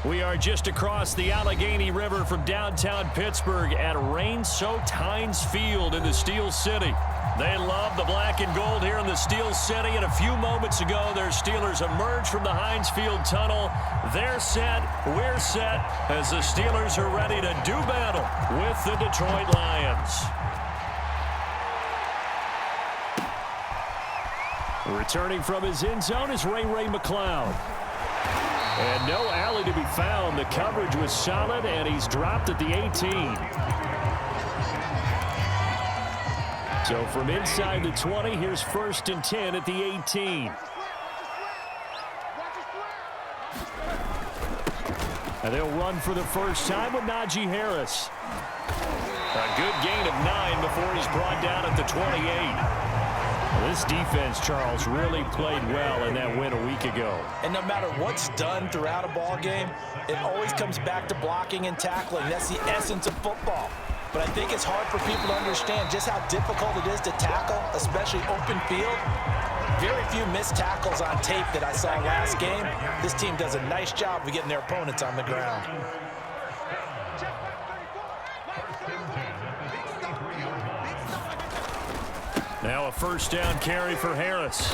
We are just across the Allegheny River from downtown Pittsburgh at rain-soaked Heinz Field in the Steel City. They love the black and gold here in the Steel City, and a few moments ago, their Steelers emerged from the Heinz Field tunnel. They're set, we're set, as the Steelers are ready to do battle with the Detroit Lions. Returning from his end zone is Ray McCloud. And no alley to be found. The coverage was solid, and he's dropped at the 18. So from inside the 20, here's 1st and 10 at the 18. And they'll run for the first time with Najee Harris. A good gain of 9 before he's brought down at the 28. This defense, Charles, really played well in that win a week ago. And no matter what's done throughout a ball game, it always comes back to blocking and tackling. That's the essence of football. But I think it's hard for people to understand just how difficult it is to tackle, especially open field. Very few missed tackles on tape that I saw last game. This team does a nice job of getting their opponents on the ground. Now a first down carry for Harris.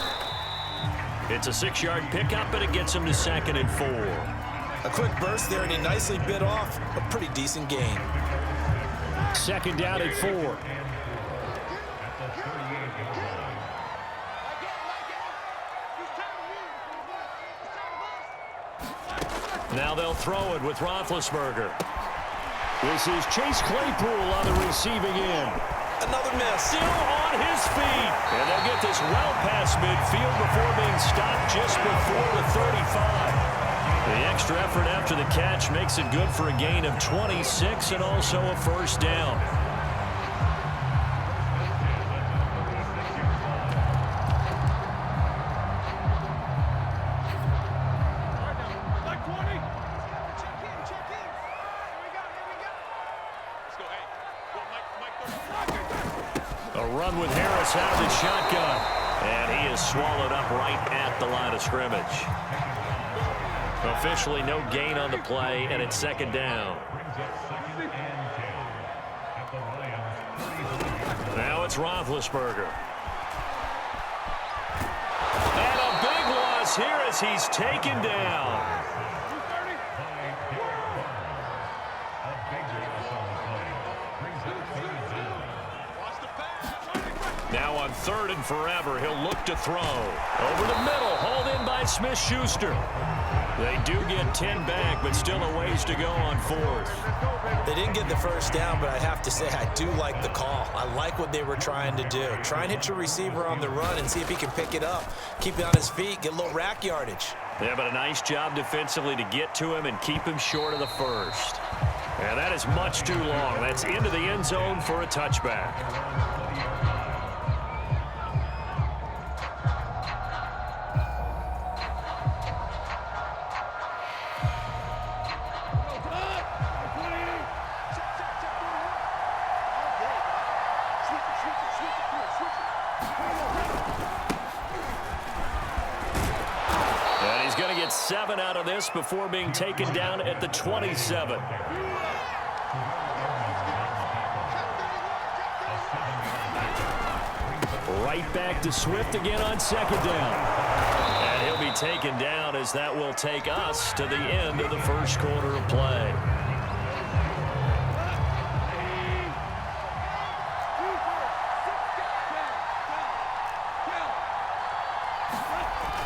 It's a 6-yard pickup, and it gets him to 2nd and 4. A quick burst there, and he nicely bit off a pretty decent gain. 2nd down at 4. Now they'll throw it with Roethlisberger. This is Chase Claypool on the receiving end. Another miss. Still on his feet. And they'll get this well past midfield before being stopped just before the 35. The extra effort after the catch makes it good for a gain of 26 and also a first down. Run with Harris out of the shotgun. And he is swallowed up right at the line of scrimmage. Officially no gain on the play, and it's 2nd down. Now it's Roethlisberger. And a big loss here as he's taken down. Now on 3rd and forever, he'll look to throw. Over the middle, hauled in by Smith-Schuster. They do get 10 back, but still a ways to go on 4th. They didn't get the first down, but I have to say I do like the call. I like what they were trying to do. Try and hit your receiver on the run and see if he can pick it up. Keep it on his feet, get a little rack yardage. Yeah, but a nice job defensively to get to him and keep him short of the first. And that is much too long. That's into the end zone for a touchback. And he's going to get 7 out of this before being taken down at the 27. Right back to Swift again on 2nd down. And he'll be taken down as that will take us to the end of the first quarter of play.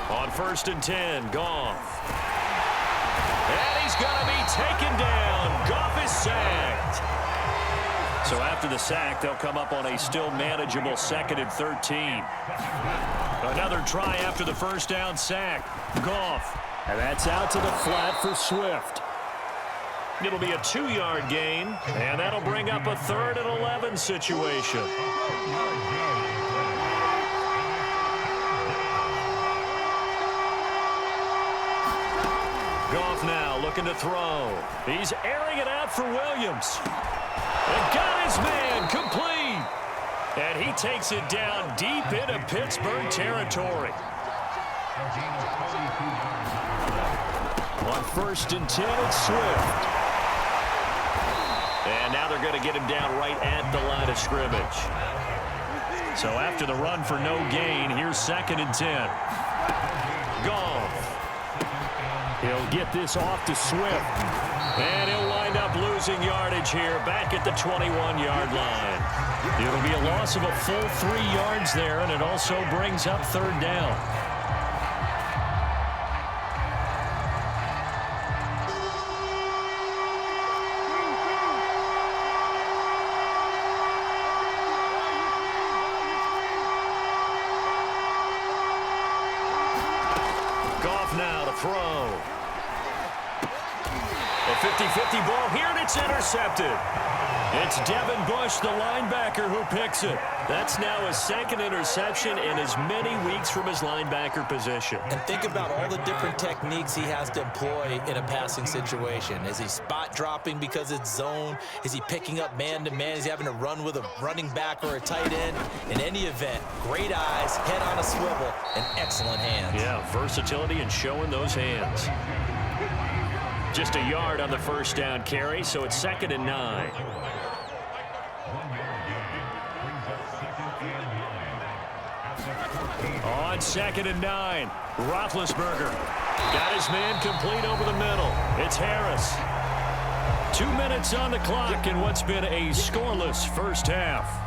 On 1st and 10, Goff. And he's going to be taken down. Goff is sacked. So after the sack, they'll come up on a still manageable 2nd and 13. Another try after the first down sack. Goff. And that's out to the flat for Swift. It'll be a 2-yard gain, and that'll bring up a 3rd and 11 situation. Goff now looking to throw. He's airing it out for Williams. And got his man complete. And he takes it down deep into Pittsburgh territory. On 1st and 10, it's Swift. And now they're going to get him down right at the line of scrimmage. So after the run for no gain, here's 2nd and 10. Goff. He'll get this off to Swift. And he'll wind up losing yardage here back at the 21-yard line. It'll be a loss of a full 3 yards there, and it also brings up 3rd down. Goff now to throw. A 50-50 ball here, and it's intercepted. It's Devin Bush, the linebacker, who picks it. That's now his 2nd interception in as many weeks from his linebacker position. And think about all the different techniques he has to employ in a passing situation. Is he spot dropping because it's zone? Is he picking up man-to-man? Is he having to run with a running back or a tight end? In any event, great eyes, head on a swivel, and excellent hands. Yeah, versatility and showing those hands. Just a yard on the 1st down carry, so it's 2nd and 9. On 2nd and 9, Roethlisberger got his man complete over the middle. It's Harris. 2 minutes on the clock in what's been a scoreless first half.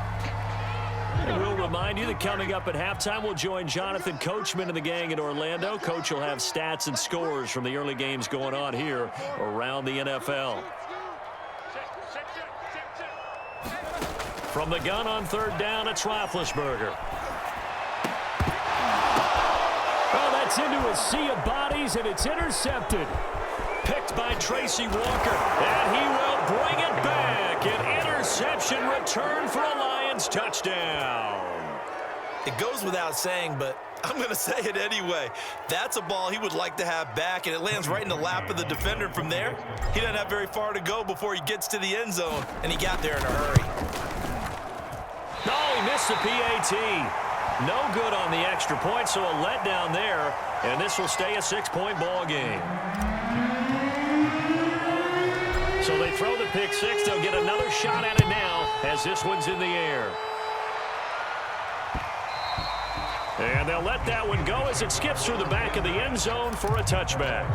And we'll remind you that coming up at halftime, we'll join Jonathan Coachman and the gang in Orlando. Coach will have stats and scores from the early games going on here around the NFL. From the gun on 3rd down, it's Roethlisberger. Oh, that's into a sea of bodies, and it's intercepted. Picked by Tracy Walker, and he will bring it back. An interception return for a Lions touchdown. It goes without saying, but I'm going to say it anyway. That's a ball he would like to have back, and it lands right in the lap of the defender. From there, he doesn't have very far to go before he gets to the end zone, and he got there in a hurry. Oh, he missed the PAT. No good on the extra point, so a letdown there, and this will stay a 6-point ball game. So they throw the pick 6. They'll get another shot at it now as this one's in the air. And they'll let that one go as it skips through the back of the end zone for a touchback.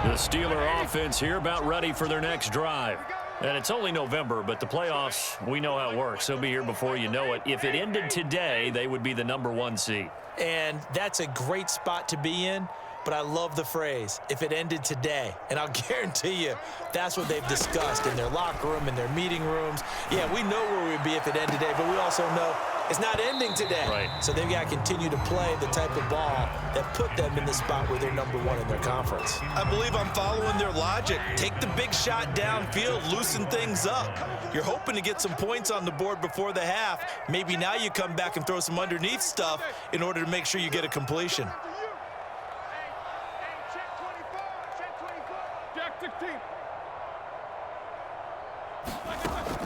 The Steeler offense here about ready for their next drive. And it's only November, but the playoffs, we know how it works. They'll be here before you know it. If it ended today, they would be the #1 seed. And that's a great spot to be in. But I love the phrase, if it ended today. And I'll guarantee you, that's what they've discussed in their locker room, in their meeting rooms. Yeah, we know where we'd be if it ended today, but we also know it's not ending today. Right. So they've got to continue to play the type of ball that put them in the spot where they're #1 in their conference. I believe I'm following their logic. Take the big shot downfield, loosen things up. You're hoping to get some points on the board before the half. Maybe now you come back and throw some underneath stuff in order to make sure you get a completion.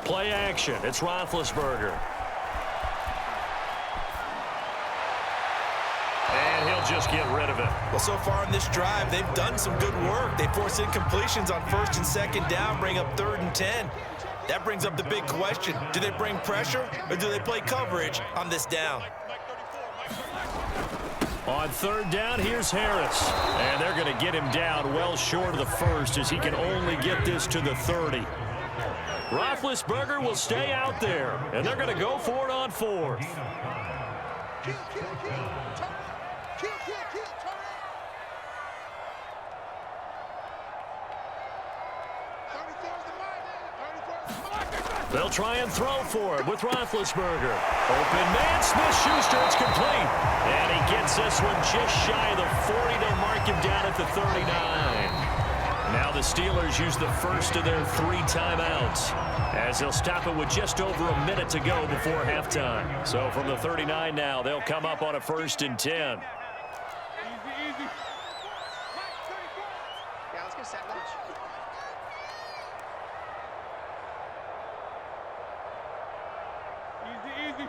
Play action. It's Roethlisberger. And he'll just get rid of it. Well, so far in this drive, they've done some good work. They force incompletions on 1st and 2nd down, bring up 3rd and 10. That brings up the big question. Do they bring pressure or do they play coverage on this down? On 3rd down, here's Harris. And they're going to get him down well short of the 1st as he can only get this to the 30. Roethlisberger will stay out there, and they're going to go for it on 4th. They'll try and throw for it with Roethlisberger. Open man, Smith-Schuster, it's complete. And he gets this one just shy of the 40 to mark him down at the 39. Now the Steelers use the first of their 3 timeouts as they'll stop it with just over a minute to go before halftime. So from the 39 now, they'll come up on a 1st and 10. Yeah, let's go set lunch. Easy.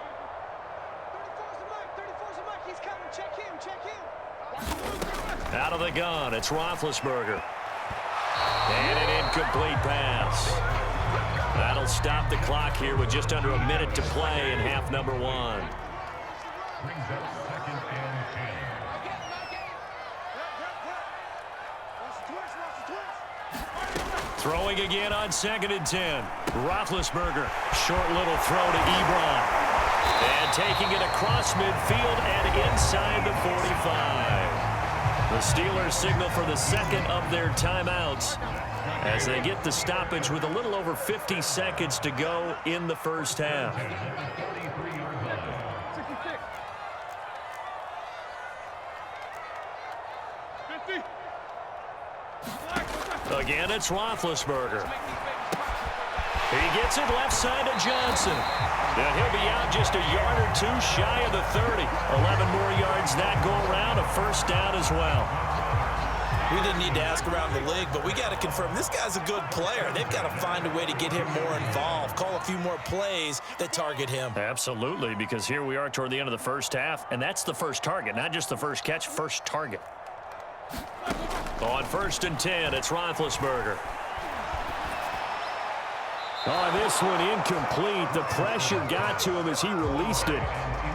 34's the mic. He's coming. Check him. Out of the gun, it's Roethlisberger. And an incomplete pass. That'll stop the clock here with just under a minute to play in half number 1. Throwing again on 2nd and 10. Roethlisberger, short little throw to Ebron. And taking it across midfield and inside the 45. The Steelers signal for the second of their timeouts as they get the stoppage with a little over 50 seconds to go in the first half. Again, it's Roethlisberger. He gets it left side to Johnson. And he'll be out just a yard or two shy of the 30. 11 more yards that go around, a first down as well. We didn't need to ask around the league, but we got to confirm this guy's a good player. They've got to find a way to get him more involved, call a few more plays that target him. Absolutely, because here we are toward the end of the first half, and that's the first target, not just the first catch, first target. On 1st and 10, it's Roethlisberger. Oh, this one incomplete. The pressure got to him as he released it,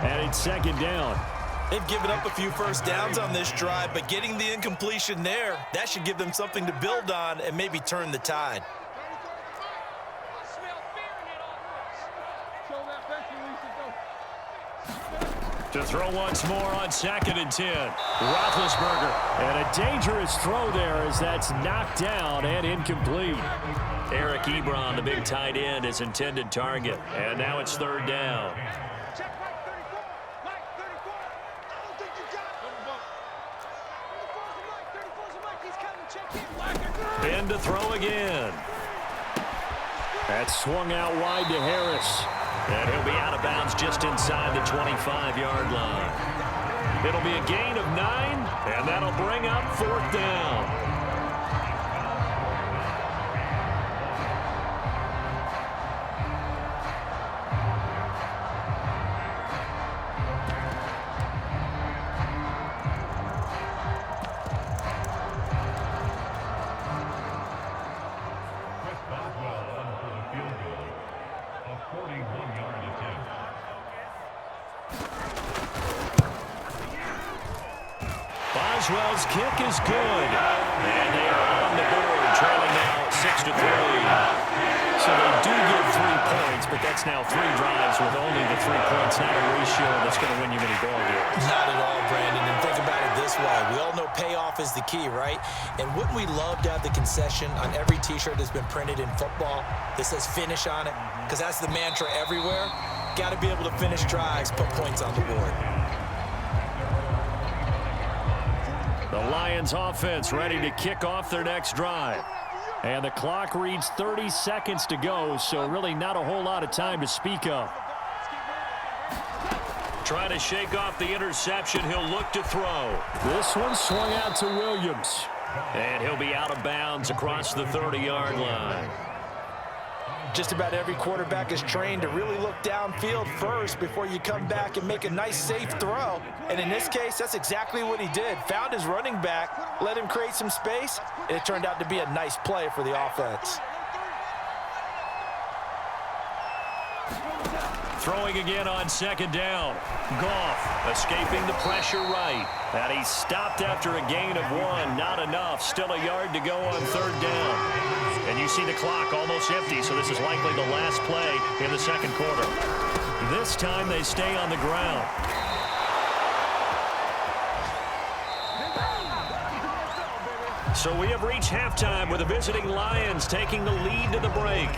and it's 2nd down. They've given up a few first downs on this drive, but getting the incompletion there, that should give them something to build on and maybe turn the tide. To throw once more on 2nd and 10. Roethlisberger, and a dangerous throw there as that's knocked down and incomplete. Eric Ebron, the big tight end, his intended target. And now it's 3rd down. Ben to throw again. That's swung out wide to Harris. And he'll be out of bounds just inside the 25-yard line. It'll be a gain of 9, and that'll bring up 4th down. Boswell's kick is good. And they are on the board, trailing now 6-3. So they do get 3 points, but that's now 3 drives with only the 3 points, not a ratio that's going to win you many ball games. Not at all, Brandon. And think about it this way. We all know payoff is the key, right? And wouldn't we love to have the concession on every T-shirt that's been printed in football that says finish on it? Because that's the mantra everywhere. Got to be able to finish drives, put points on the board. The Lions offense ready to kick off their next drive. And the clock reads 30 seconds to go, so really not a whole lot of time to speak of. Trying to shake off the interception, he'll look to throw. This one swung out to Williams. And he'll be out of bounds across the 30-yard line. Just about every quarterback is trained to really look downfield first before you come back and make a nice, safe throw. And in this case, that's exactly what he did. Found his running back, let him create some space, and it turned out to be a nice play for the offense. Throwing again on 2nd down. Goff escaping the pressure right. And he's stopped after a gain of 1. Not enough. Still a yard to go on 3rd down. And you see the clock almost empty, so this is likely the last play in the 2nd quarter. This time they stay on the ground. So we have reached halftime with the visiting Lions taking the lead to the break.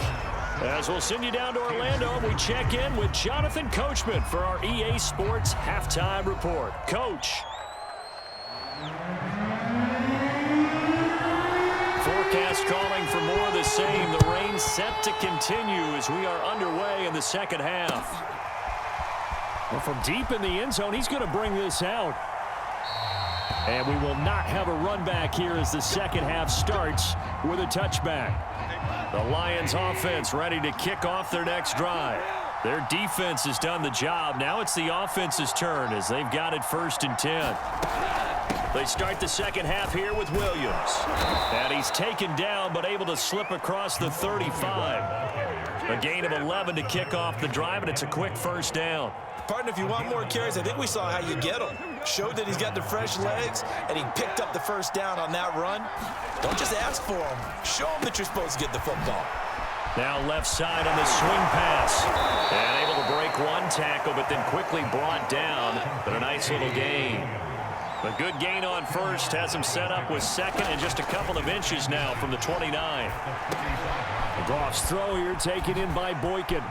As we'll send you down to Orlando, and we check in with Jonathan Coachman for our EA Sports Halftime Report. Coach. Forecast calling for more of the same. The rain set to continue as we are underway in the second half. Well, from deep in the end zone, he's going to bring this out. And we will not have a run back here as the second half starts with a touchback. The Lions offense ready to kick off their next drive. Their defense has done the job. Now it's the offense's turn as they've got it 1st and 10. They start the second half here with Williams. And he's taken down but able to slip across the 35. A gain of 11 to kick off the drive, and it's a quick first down. Partner, if you want more carries, I think we saw how you get them. Showed that he's got the fresh legs, and he picked up the first down on that run. Don't just ask for them. Show them that you're supposed to get the football. Now left side on the swing pass. And able to break one tackle, but then quickly brought down. But a nice little gain. A good gain on first has him set up with second and just a couple of inches now from the 29. Goff's throw here taken in by Boykin.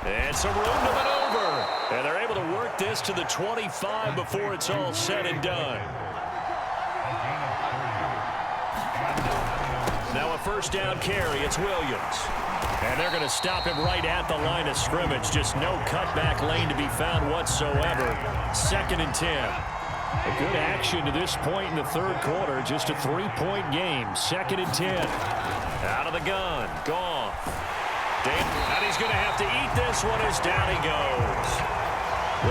And some room to maneuver. And they're able to work this to the 25 before it's all said and done. Now a first down carry. It's Williams. And they're going to stop him right at the line of scrimmage. Just no cutback lane to be found whatsoever. 2nd and 10. A good action to this point in the third quarter. Just a 3-point game. 2nd and 10. Out of the gun. Goff. And he's going to have to eat this one as down he goes.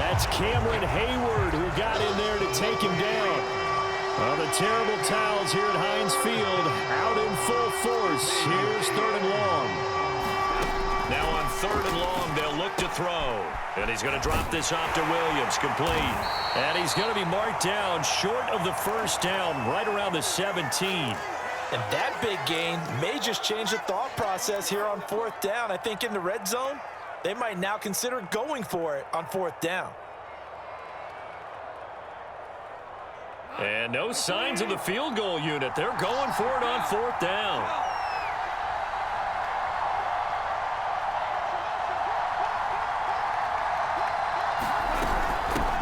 That's Cameron Hayward who got in there to take him down. Well, the terrible towels here at Heinz Field out in full force. Here's 3rd and long. Now on 3rd and long, they'll look to throw. And he's going to drop this off to Williams, complete. And he's going to be marked down short of the first down, right around the 17. And that big gain may just change the thought process here on 4th down. I think in the red zone, they might now consider going for it on 4th down. And no signs of the field goal unit. They're going for it on 4th down.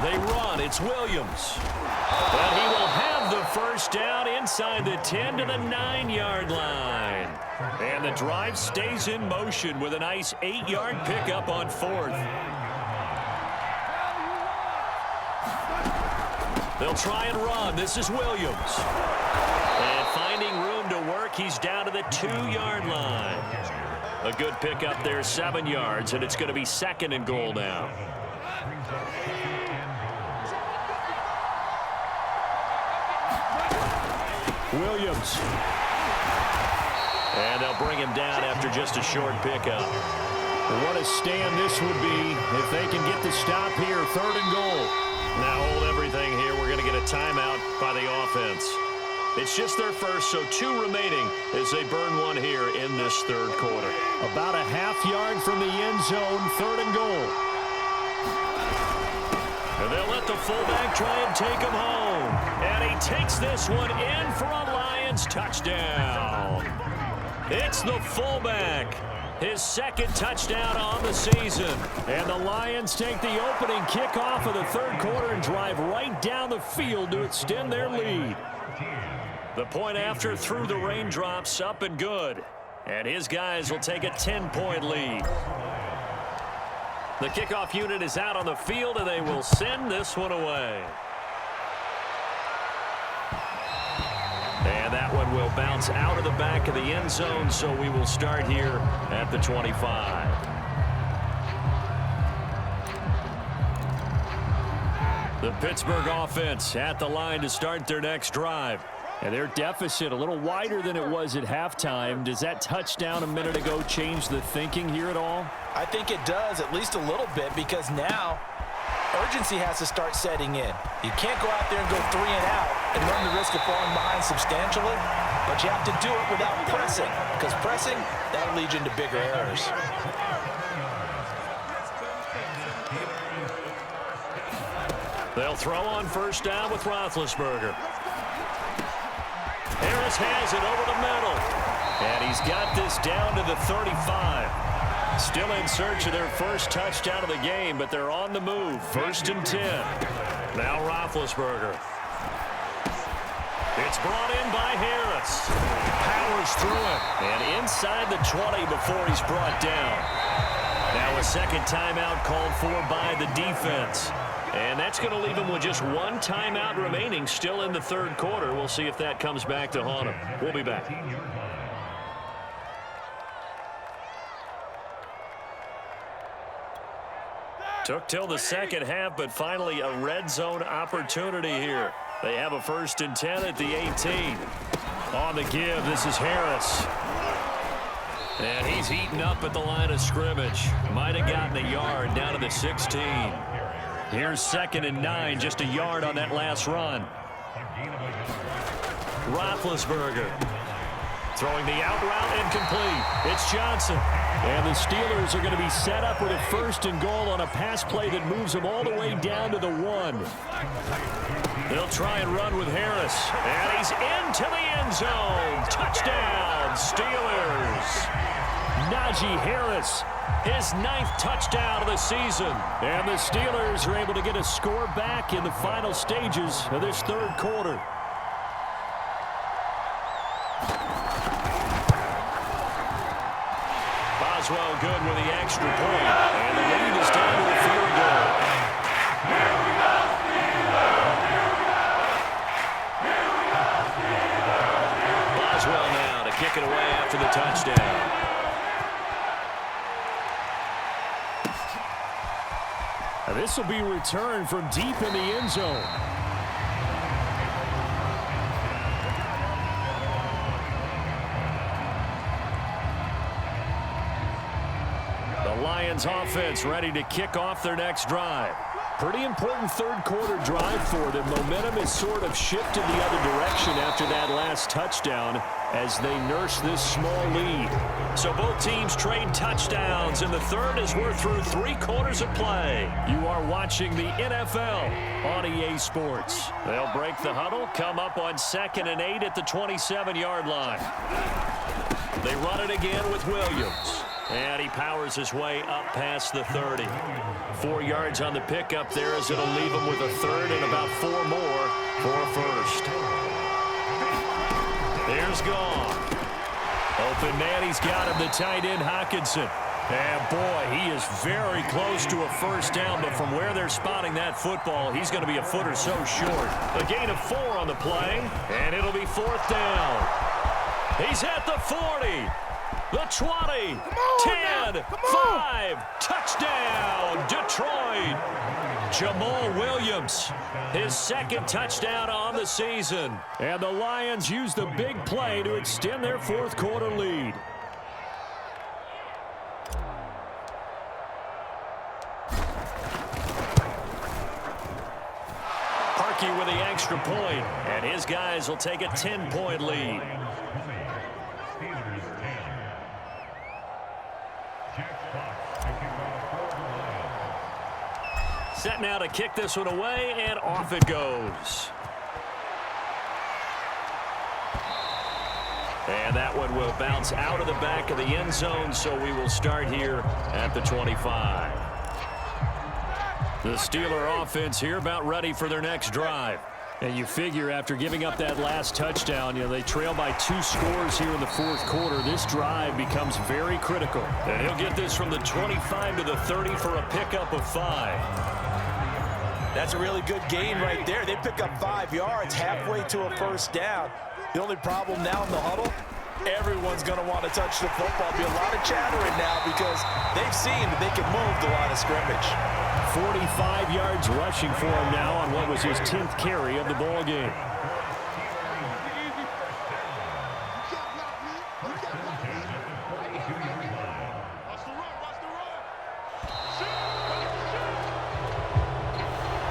They run. It's Williams. But he will have the first down inside the 10 to the 9-yard line. And the drive stays in motion with a nice 8-yard pickup on 4th. They'll try and run. This is Williams. And finding room to work, he's down to the 2-yard line. A good pickup there, 7 yards, and it's going to be 2nd and goal now. Williams. And they'll bring him down after just a short pickup. What a stand this would be if they can get the stop here. 3rd and goal. Now hold everything here. We're going to get a timeout by the offense. It's just their first, so 2 remaining as they burn one here in this 3rd quarter. About a half yard from the end zone. 3rd and goal. And they'll let the fullback try and take him home. And he takes this one in for a Lions touchdown. It's the fullback. His 2nd touchdown on the season. And the Lions take the opening kickoff of the 3rd quarter and drive right down the field to extend their lead. The point after through the raindrops, up and good. And his guys will take a 10-point lead. The kickoff unit is out on the field, and they will send this one away. And that one will bounce out of the back of the end zone, so we will start here at the 25. The Pittsburgh offense at the line to start their next drive. And their deficit a little wider than it was at halftime. Does that touchdown a minute ago change the thinking here at all? I think it does, at least a little bit, because now urgency has to start setting in. You can't go out there and go 3 and out and run the risk of falling behind substantially, but you have to do it without pressing, because pressing, that'll lead you into bigger errors. They'll throw on first down with Roethlisberger. Harris has it over the middle. And he's got this down to the 35. Still in search of their first touchdown of the game, but they're on the move. 1st and 10. Now Roethlisberger. It's brought in by Harris. Powers through it. And inside the 20 before he's brought down. Now a 2nd timeout called for by the defense. And that's going to leave him with just 1 timeout remaining still in the 3rd quarter. We'll see if that comes back to haunt him. We'll be back. Took till the second half, but finally a red zone opportunity here. They have a 1st and 10 at the 18. On the give, this is Harris. And he's eaten up at the line of scrimmage. Might have gotten a yard down to the 16. Here's 2nd and 9, just a yard on that last run. Roethlisberger throwing the out route incomplete. It's Johnson. And the Steelers are going to be set up with a 1st and goal on a pass play that moves them all the way down to the 1. They'll try and run with Harris. And he's into the end zone. Touchdown, Steelers. Najee Harris, his 9th touchdown of the season. And the Steelers are able to get a score back in the final stages of this 3rd quarter. Boswell good with the extra point. And the lead is down to the field goal. Boswell now to kick it away after the touchdown. Now this will be returned from deep in the end zone. The Lions offense ready to kick off their next drive. Pretty important 3rd quarter drive for them. Momentum has sort of shifted the other direction after that last touchdown as they nurse this small lead. So both teams trade touchdowns in the 3rd as we're through 3 quarters of play. You are watching the NFL on EA Sports. They'll break the huddle, come up on 2nd and 8 at the 27-yard line. They run it again with Williams. And he powers his way up past the 30. 4 yards on the pickup there as it'll leave him with a 3rd and about 4 more for a 1st. There's Goff. Open man, he's got him, the tight end Hockenson. And boy, he is very close to a 1st down, but from where they're spotting that football, he's going to be a foot or so short. A gain of 4 on the play, and it'll be 4th down. He's at the 40. The 20, 10, 5, touchdown, Detroit. Jamal Williams, his 2nd touchdown on the season. And the Lions use the big play to extend their 4th quarter lead. Parkey with the extra point, and his guys will take a 10-point lead. Set now to kick this one away, and off it goes. And that one will bounce out of the back of the end zone, so we will start here at the 25. The Steeler offense here about ready for their next drive. And you figure after giving up that last touchdown, they trail by 2 scores here in the 4th quarter. This drive becomes very critical. And he'll get this from the 25 to the 30 for a pickup of 5. That's a really good gain right there. They pick up 5 yards halfway to a 1st down. The only problem now in the huddle, everyone's going to want to touch the football. Be a lot of chattering now because they've seen that they can move the line of scrimmage. 45 yards rushing for him now on what was his 10th carry of the ball game.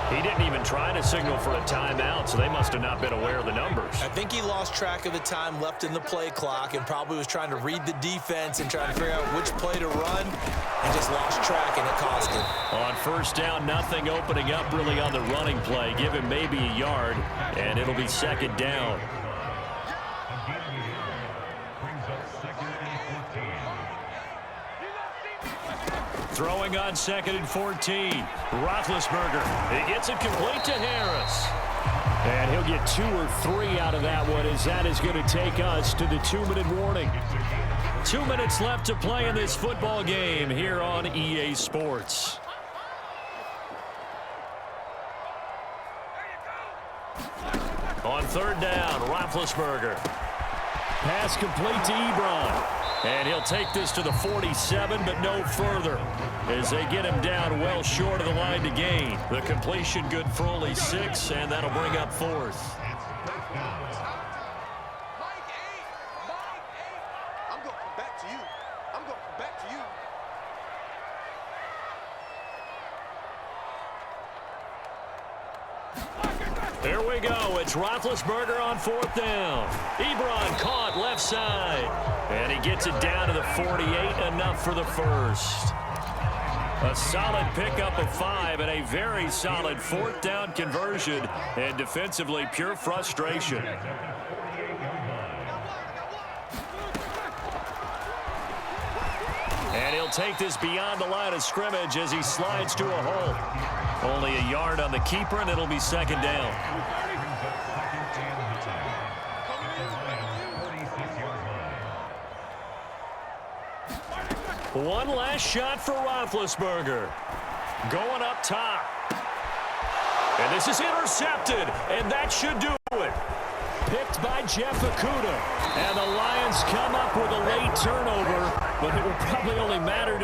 He didn't even try to signal for a timeout, so they must have not been aware of the numbers. I think he lost track of the time left in the play clock and probably was trying to read the defense and trying to figure out which play to run and just lost track, and it cost him. On 1st down, nothing opening up really on the running play. Give him maybe a yard, and it'll be 2nd down. Throwing on 2nd and 14. Roethlisberger. He gets it complete to Harris. And he'll get 2 or 3 out of that one as that is going to take us to the 2-minute warning. 2 minutes left to play in this football game here on EA Sports. On 3rd down, Roethlisberger. Pass complete to Ebron. And he'll take this to the 47, but no further, as they get him down well short of the line to gain. The completion good for only 6, and that'll bring up 4th. I'm going to come back to you. I'm going to come back to you. There we go. It's Roethlisberger on 4th down. Ebron caught left side. And he gets it down to the 48, enough for the first. A solid pickup of 5 and a very solid 4th down conversion. And defensively, pure frustration. And he'll take this beyond the line of scrimmage as he slides to a hole. Only a yard on the keeper, and it'll be 2nd down. One last shot for Roethlisberger. Going up top. And this is intercepted, and that should do it. Picked by Jeff Okudah. And the Lions come up with a late turnover, but it will probably only matter to